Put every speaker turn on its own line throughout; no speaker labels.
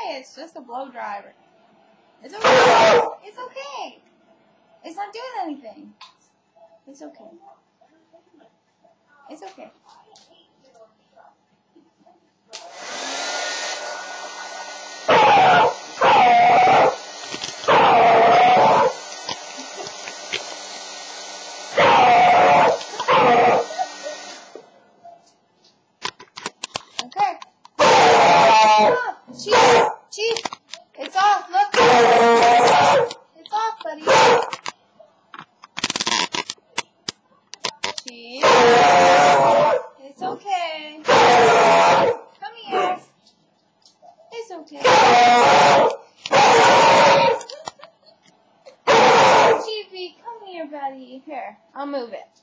okay. It's just a blow dryer. It's okay. It's okay. It's not doing anything. It's okay. It's okay. Okay. Chief. It's off. Look. It's off, buddy. Chief. It's okay. Come here. It's okay. Chiefy, come here, buddy. Here, I'll move it.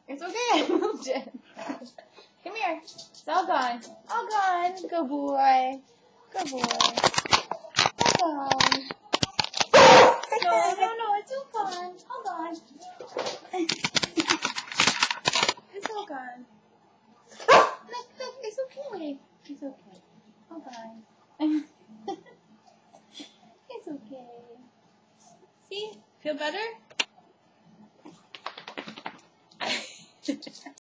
It's okay, I moved it. Come here. It's all gone. All gone. Good boy. Good boy. All gone. No, it's all gone. All gone. It's all gone. Look, it's okay. It's okay. All gone. It's okay. See? Feel better?